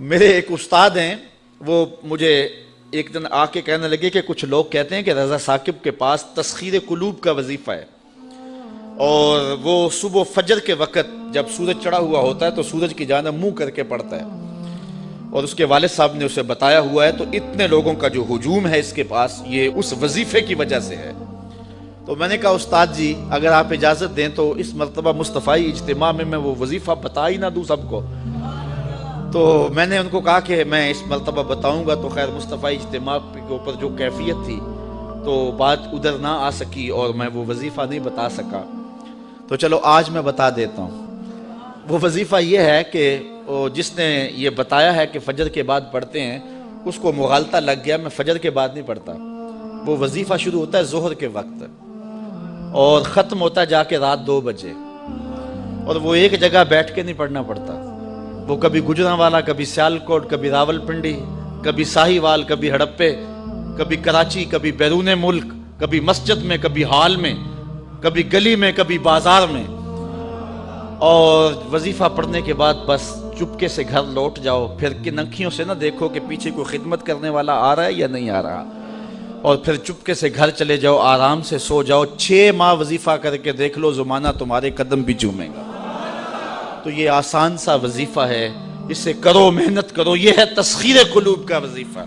میرے ایک استاد ہیں، وہ مجھے ایک دن آ کے کہنے لگے کہ کچھ لوگ کہتے ہیں کہ رضا ثاقب کے پاس تسخیر قلوب کا وظیفہ ہے، اور وہ صبح فجر کے وقت جب سورج چڑھا ہوا ہوتا ہے تو سورج کی جانب منہ کر کے پڑھتا ہے، اور اس کے والد صاحب نے اسے بتایا ہوا ہے، تو اتنے لوگوں کا جو ہجوم ہے اس کے پاس یہ اس وظیفے کی وجہ سے ہے۔ تو میں نے کہا استاد جی اگر آپ اجازت دیں تو اس مرتبہ مصطفی اجتماع میں وہ وظیفہ بتا ہی نہ دوں سب کو۔ تو میں نے ان کو کہا کہ میں اس مرتبہ بتاؤں گا، تو خیر مصطفی اجتماع کے اوپر جو کیفیت تھی تو بات ادھر نہ آ سکی اور میں وہ وظیفہ نہیں بتا سکا، تو چلو آج میں بتا دیتا ہوں۔ وہ وظیفہ یہ ہے کہ جس نے یہ بتایا ہے کہ فجر کے بعد پڑھتے ہیں اس کو مغالطہ لگ گیا، میں فجر کے بعد نہیں پڑھتا۔ وہ وظیفہ شروع ہوتا ہے ظہر کے وقت اور ختم ہوتا ہے جا کے رات 2 بجے، اور وہ ایک جگہ بیٹھ کے نہیں پڑھنا پڑتا، وہ کبھی گجرانوالا، کبھی سیالکوٹ، کبھی راول پنڈی، کبھی ساہیوال، کبھی ہڑپے، کبھی کراچی، کبھی بیرون ملک، کبھی مسجد میں، کبھی ہال میں، کبھی گلی میں، کبھی بازار میں، اور وظیفہ پڑھنے کے بعد بس چپکے سے گھر لوٹ جاؤ، پھر کن انکھیوں سے نہ دیکھو کہ پیچھے کوئی خدمت کرنے والا آ رہا ہے یا نہیں آ رہا، اور پھر چپکے سے گھر چلے جاؤ، آرام سے سو جاؤ، 6 ماہ وظیفہ کر کے دیکھ لو زمانہ تمہارے قدم بھی چومے گا۔ تو یہ آسان سا وظیفہ ہے، اس سے کرو، محنت کرو، یہ ہے تسخیر قلوب کا وظیفہ۔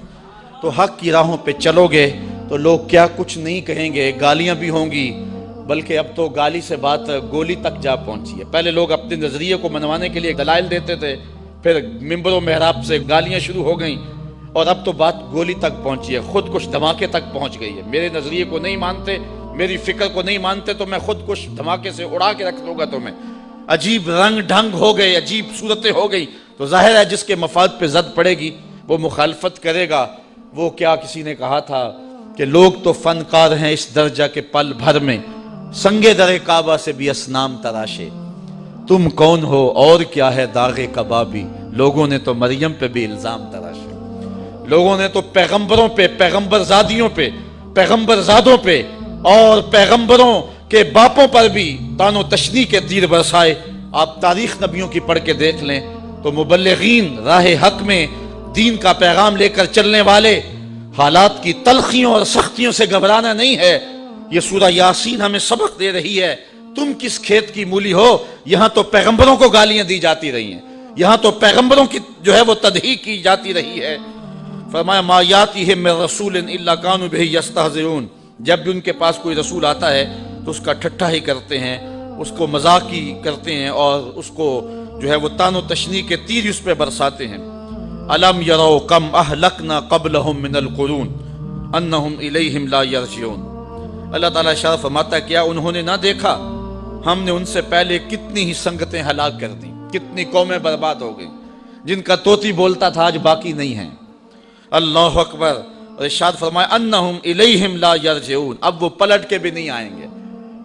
تو حق کی راہوں پہ چلو گے تو لوگ کیا کچھ نہیں کہیں گے، گالیاں بھی ہوں گی، بلکہ اب تو گالی سے بات گولی تک جا پہنچی ہے۔ پہلے لوگ اپنے نظریے کو منوانے کے لیے دلائل دیتے تھے، پھر ممبر و محراب سے گالیاں شروع ہو گئیں، اور اب تو بات گولی تک پہنچی ہے، خود کش دھماکے تک پہنچ گئی ہے۔ میرے نظریے کو نہیں مانتے، میری فکر کو نہیں مانتے تو میں خود کش دھماکے سے اڑا کے رکھ دوں گا تمہیں۔ عجیب رنگ ڈھنگ ہو گئے، عجیب صورتیں ہو گئی، تو ظاہر ہے جس کے مفاد پہ زد پڑے گی وہ مخالفت کرے گا۔ وہ کیا کسی نے کہا تھا کہ لوگ تو فنکار ہیں اس درجہ کے پل بھر میں، سنگے در کعبہ سے بھی اسنام تراشے، تم کون ہو اور کیا ہے داغ کبابی، لوگوں نے تو مریم پہ بھی الزام تراشے، لوگوں نے تو پیغمبروں پہ، پیغمبر زادیوں پہ، پیغمبر زادوں پہ اور پیغمبروں کے باپوں پر بھی تان و تشنیع کے تیر برسائے۔ آپ تاریخ نبیوں کی پڑھ کے دیکھ لیں تو مبلغین راہ حق میں دین کا پیغام لے کر چلنے والے، حالات کی تلخیوں اور سختیوں سے گھبرانا نہیں ہے۔ یہ سورہ یاسین ہمیں سبق دے رہی ہے، تم کس کھیت کی مولی ہو، یہاں تو پیغمبروں کو گالیاں دی جاتی رہی ہیں، یہاں تو پیغمبروں کی جو ہے وہ تدحیق کی جاتی رہی ہے۔ فرمایا ما یاتیہم من رسول الا کانوا بہ یستہزئون، جب بھی ان کے پاس کوئی رسول آتا ہے تو اس کا ٹھٹھا ہی کرتے ہیں، اس کو مذاق ہی کرتے ہیں، اور اس کو جو ہے وہ تان و تشنیع کے تیر اس پہ برساتے ہیں۔ الم یروا کم اہلکنا قبلہم من القرون انہم الیہم لا یرجعون۔ اللہ تعالیٰ اشارہ فرماتا ہے کیا انہوں نے نہ دیکھا ہم نے ان سے پہلے کتنی ہی سنگتیں ہلاک کر دیں، کتنی قومیں برباد ہو گئیں، جن کا طوطی بولتا تھا آج باقی نہیں ہیں۔ اللہ اکبر۔ اور ارشاد فرمایا انہم الیہم لا یرجعون، اب وہ پلٹ کے بھی نہیں آئیں گے۔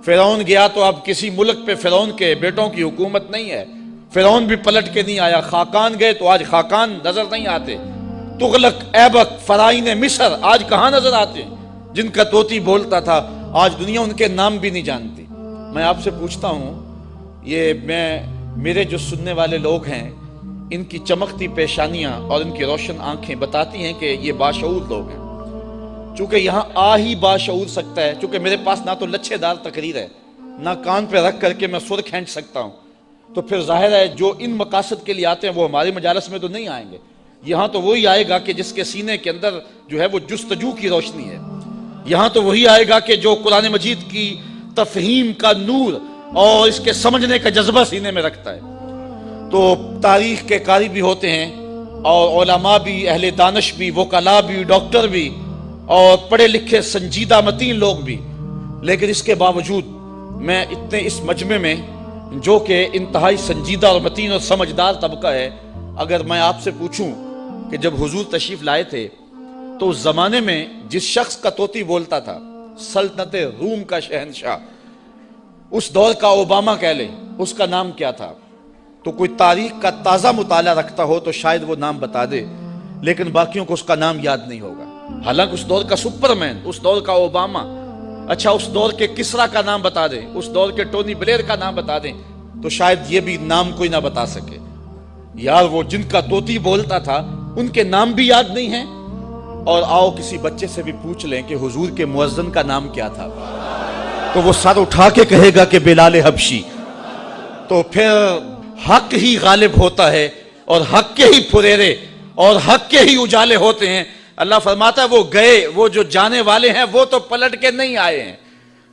فرعون گیا تو اب کسی ملک پہ فرعون کے بیٹوں کی حکومت نہیں ہے، فرعون بھی پلٹ کے نہیں آیا۔ خاقان گئے تو آج خاقان نظر نہیں آتے، تغلق، ایبک، فرعین مصر آج کہاں نظر آتے ہیں؟ جن کا طوطی بولتا تھا آج دنیا ان کے نام بھی نہیں جانتی۔ میں آپ سے پوچھتا ہوں، یہ میرے جو سننے والے لوگ ہیں، ان کی چمکتی پیشانیاں اور ان کی روشن آنکھیں بتاتی ہیں کہ یہ باشعور لوگ ہیں۔ چونکہ یہاں آ ہی باشعور سکتا ہے، چونکہ میرے پاس نہ تو لچھے دار تقریر ہے، نہ کان پہ رکھ کر کے میں سر کھینچ سکتا ہوں، تو پھر ظاہر ہے جو ان مقاصد کے لیے آتے ہیں وہ ہماری مجالس میں تو نہیں آئیں گے۔ یہاں تو وہی آئے گا کہ جس کے سینے کے اندر جو ہے وہ جستجو کی روشنی ہے، یہاں تو وہی آئے گا کہ جو قرآن مجید کی تفہیم کا نور اور اس کے سمجھنے کا جذبہ سینے میں رکھتا ہے۔ تو تاریخ کے قاری بھی ہوتے ہیں، اور علماء بھی، اہل دانش بھی، وکلاء بھی، ڈاکٹر بھی، اور پڑھے لکھے سنجیدہ متین لوگ بھی، لیکن اس کے باوجود میں اتنے اس مجمع میں جو کہ انتہائی سنجیدہ اور متین اور سمجھدار طبقہ ہے، اگر میں آپ سے پوچھوں کہ جب حضور تشریف لائے تھے تو اس زمانے میں جس شخص کا طوطی بولتا تھا، سلطنت روم کا شہنشاہ، اس دور کا اوباما کہہ لیں، اس کا نام کیا تھا؟ تو کوئی تاریخ کا تازہ مطالعہ رکھتا ہو تو شاید وہ نام بتا دے، لیکن باقیوں کو اس کا نام یاد نہیں ہوگا۔ حالانکہ اس دور کا سپرمین، اس دور کا اوباما، اچھا اس دور کے کسرا کا نام بتا دیں، اس دور کے ٹونی بلیر کا نام بتا دیں، تو شاید یہ بھی نام کوئی نہ بتا سکے۔ یار وہ جن کا طوطی بولتا تھا ان کے نام بھی یاد نہیں ہیں، اور آؤ کسی بچے سے بھی پوچھ لیں کہ حضور کے مؤذن کا نام کیا تھا، تو وہ سر اٹھا کے کہے گا کہ بلال حبشی۔ تو پھر حق ہی غالب ہوتا ہے، اور حق کے ہی پھریرے اور حق کے ہی اجالے ہوتے ہیں۔ اللہ فرماتا ہے وہ گئے، وہ جو جانے والے ہیں وہ تو پلٹ کے نہیں آئے ہیں۔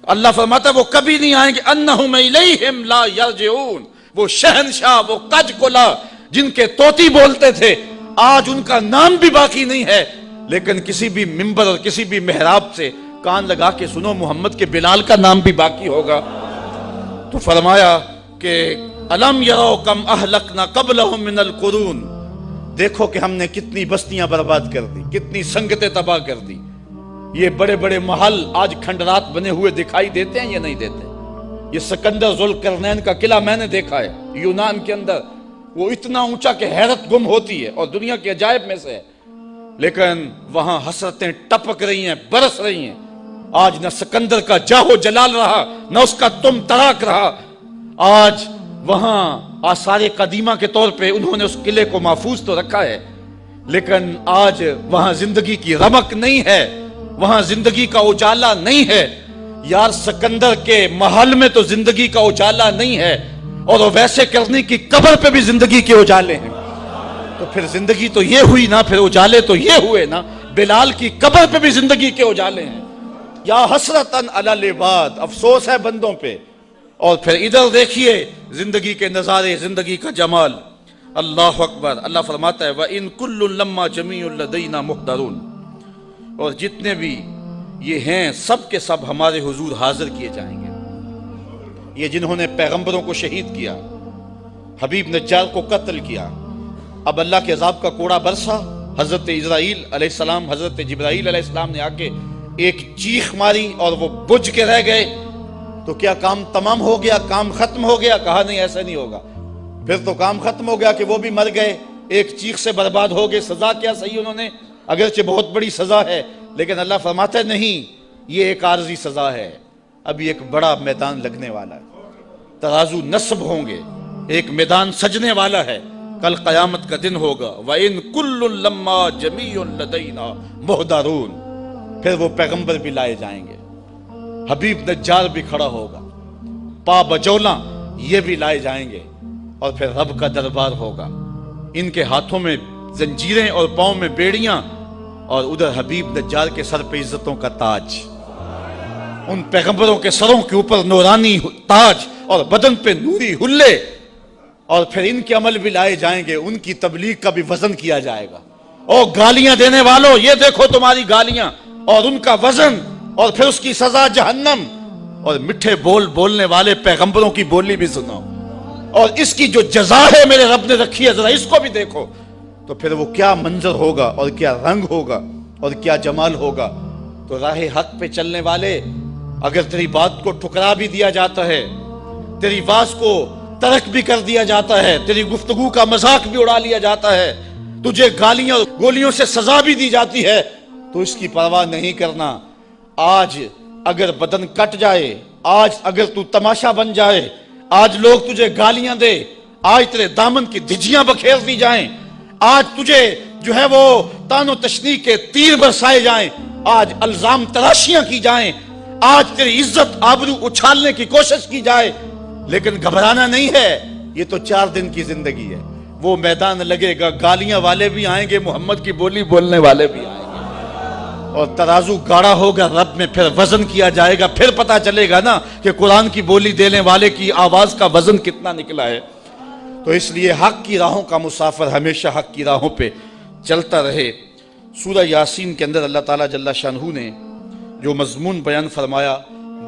اللہ فرماتا ہے وہ کبھی نہیں آئیں گے، انہم الیہم لا یرجعون۔ وہ شہنشاہ، وہ کج کلا جن کے طوطی بولتے تھے، آج ان کا نام بھی باقی نہیں ہے، لیکن کسی بھی منبر اور کسی بھی محراب سے کان لگا کے سنو محمد کے بلال کا نام بھی باقی ہوگا۔ تو فرمایا کہ الم یرو کم اہلکنا قبلہم من القرون، دیکھو کہ ہم نے کتنی بستیاں برباد کر دی، کتنی سنگتیں تباہ کر دی۔ یہ بڑے بڑے محل آج کھنڈرات بنے ہوئے دکھائی دیتے ہیں یا نہیں دیتے؟ یہ سکندر ذوالقرنین کا قلعہ میں نے دیکھا ہے یونان کے اندر، وہ اتنا اونچا کہ حیرت گم ہوتی ہے اور دنیا کے عجائب میں سے ہے، لیکن وہاں حسرتیں ٹپک رہی ہیں، برس رہی ہیں۔ آج نہ سکندر کا جاہو جلال رہا، نہ اس کا تم تراک رہا۔ آج وہاں آثار قدیمہ کے طور پہ انہوں نے اس قلعے کو محفوظ تو رکھا ہے، لیکن آج وہاں زندگی کی رمق نہیں ہے، وہاں زندگی کا اجالا نہیں ہے۔ یار سکندر کے محل میں تو زندگی کا اجالا نہیں ہے، اور وہ ویسے کرنے کی قبر پہ بھی زندگی کے اجالے ہیں۔ تو پھر زندگی تو یہ ہوئی نا، پھر اجالے تو یہ ہوئے نا، بلال کی قبر پہ بھی زندگی کے اجالے ہیں۔ یا حسرتن علی العباد، افسوس ہے بندوں پہ۔ اور پھر ادھر دیکھیے زندگی کے نظارے، زندگی کا جمال۔ اللہ اکبر۔ اللہ فرماتا ہے وَإِن كُلٌّ لَمَّا جَمِيعٌ لَدَيْنَا مُحْضَرُونَ، اور جتنے بھی یہ ہیں سب کے سب ہمارے حضور حاضر کیے جائیں گے۔ یہ جنہوں نے پیغمبروں کو شہید کیا، حبیب نجار کو قتل کیا، اب اللہ کے عذاب کا کوڑا برسا، حضرت اسرائیل علیہ السلام، حضرت جبرائیل علیہ السلام نے آ کے ایک چیخ ماری اور وہ بجھ کے رہ گئے، تو کیا کام تمام ہو گیا؟ کام ختم ہو گیا؟ کہا نہیں، ایسا نہیں ہوگا۔ پھر تو کام ختم ہو گیا کہ وہ بھی مر گئے، ایک چیخ سے برباد ہو گئے۔ سزا کیا صحیح انہوں نے، اگرچہ بہت بڑی سزا ہے، لیکن اللہ فرماتا ہے نہیں، یہ ایک عارضی سزا ہے، ابھی ایک بڑا میدان لگنے والا ہے، ترازو نصب ہوں گے، ایک میدان سجنے والا ہے، کل قیامت کا دن ہوگا۔ وَإِن كُلٌّ لَمَّا جَمِيعٌ لَدَيْنَا مُحْضَرُونَ، پھر وہ پیغمبر بھی لائے جائیں گے، حبیب نجار بھی کھڑا ہوگا، پا بجولا یہ بھی لائے جائیں گے، اور پھر رب کا دربار ہوگا، ان کے ہاتھوں میں زنجیریں اور پاؤں میں بیڑیاں، اور ادھر حبیب نجار کے سر پہ عزتوں کا تاج، ان پیغمبروں کے سروں کے اوپر نورانی تاج اور بدن پہ نوری حلے، اور پھر ان کے عمل بھی لائے جائیں گے، ان کی تبلیغ کا بھی وزن کیا جائے گا۔ اور گالیاں دینے والوں یہ دیکھو تمہاری گالیاں اور ان کا وزن، اور پھر اس کی سزا جہنم، اور میٹھے بول بولنے والے پیغمبروں کی بولی بھی سنو، اور اس کی جو جزا ہے میرے رب نے رکھی ہے ذرا اس کو بھی دیکھو، تو پھر وہ کیا منظر ہوگا اور کیا رنگ ہوگا اور کیا جمال ہوگا۔ تو راہ حق پہ چلنے والے، اگر تیری بات کو ٹھکرا بھی دیا جاتا ہے، تیری باز کو ترک بھی کر دیا جاتا ہے، تیری گفتگو کا مذاق بھی اڑا لیا جاتا ہے، تجھے گالیاں گولیوں سے سزا بھی دی جاتی ہے، تو اس کی پرواہ نہیں کرنا۔ آج اگر بدن کٹ جائے، آج اگر تو تماشا بن جائے، آج لوگ تجھے گالیاں دے، آج تیرے دامن کی دھجیاں بکھیر دی جائیں، آج تجھے جو ہے وہ تان و تشنیع کے تیر برسائے جائیں، آج الزام تراشیاں کی جائیں، آج تیری عزت آبرو اچھالنے کی کوشش کی جائے، لیکن گھبرانا نہیں ہے، یہ تو 4 دن کی زندگی ہے، وہ میدان لگے گا، گالیاں والے بھی آئیں گے، محمد کی بولی بولنے والے بھی آئیں گے، اور ترازو گاڑا ہوگا رب میں، پھر وزن کیا جائے گا، پھر پتا چلے گا نا کہ قرآن کی بولی دینے والے کی آواز کا وزن کتنا نکلا ہے۔ تو اس لیے حق کی راہوں کا مسافر ہمیشہ حق کی راہوں پہ چلتا رہے۔ سورہ یاسین کے اندر اللہ تعالیٰ جل شانہ نے جو مضمون بیان فرمایا،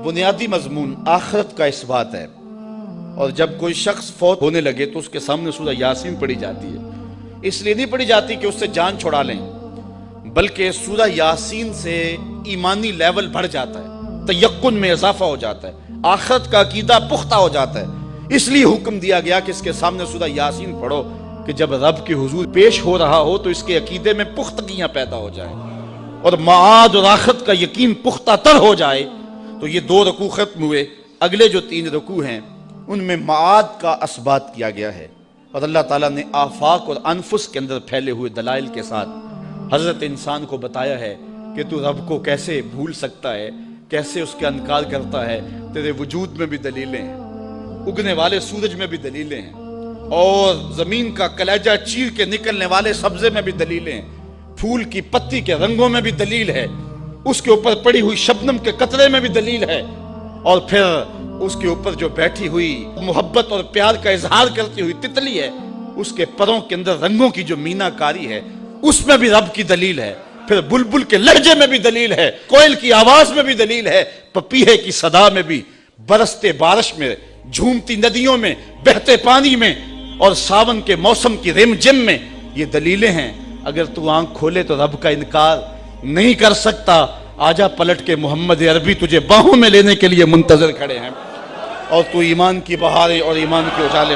بنیادی مضمون آخرت کا اثبات ہے، اور جب کوئی شخص فوت ہونے لگے تو اس کے سامنے سورہ یاسین پڑھی جاتی ہے، اس لیے نہیں پڑھی جاتی کہ اس سے جان چھڑا لیں، بلکہ سورہ یاسین سے ایمانی لیول بڑھ جاتا ہے، تیقن میں اضافہ ہو جاتا ہے، آخرت کا عقیدہ پختہ ہو جاتا ہے، اس لیے حکم دیا گیا کہ اس کے سامنے سورہ یاسین پڑھو، کہ جب رب کے حضور پیش ہو رہا ہو تو اس کے عقیدے میں پختگیاں پیدا ہو جائیں، اور معاد اور آخرت کا یقین پختہ تر ہو جائے۔ تو یہ 2 رکوع ختم ہوئے، اگلے جو 3 رکوع ہیں ان میں معاد کا اثبات کیا گیا ہے، اور اللہ تعالیٰ نے آفاق اور انفس کے اندر پھیلے ہوئے دلائل کے ساتھ حضرت انسان کو بتایا ہے کہ تو رب کو کیسے بھول سکتا ہے، کیسے اس کا انکار کرتا ہے۔ تیرے وجود میں بھی دلیلیں ہیں، اگنے والے سورج میں بھی دلیلیں ہیں، اور زمین کا کلیجہ چیر کے نکلنے والے سبزے میں بھی دلیلیں ہیں، پھول کی پتی کے رنگوں میں بھی دلیل ہے، اس کے اوپر پڑی ہوئی شبنم کے قطرے میں بھی دلیل ہے، اور پھر اس کے اوپر جو بیٹھی ہوئی محبت اور پیار کا اظہار کرتی ہوئی تتلی ہے، اس کے پروں کے اندر رنگوں کی جو مینا کاری ہے، اس میں بھی رب کی دلیل ہے۔ پھر بلبل کے لہجے میں بھی دلیل ہے، کوئل کی آواز میں بھی دلیل ہے، پپیہے کی صدا میں بھی، برستے بارش میں، جھومتی ندیوں میں، بہتے پانی میں، اور ساون کے موسم کی رم جم میں یہ دلیلیں ہیں۔ اگر تو آنکھ کھولے تو رب کا انکار نہیں کر سکتا۔ آجا پلٹ کے، محمد عربی تجھے باہوں میں لینے کے لیے منتظر کھڑے ہیں، اور تو ایمان کی بہاریں اور ایمان کے اجالے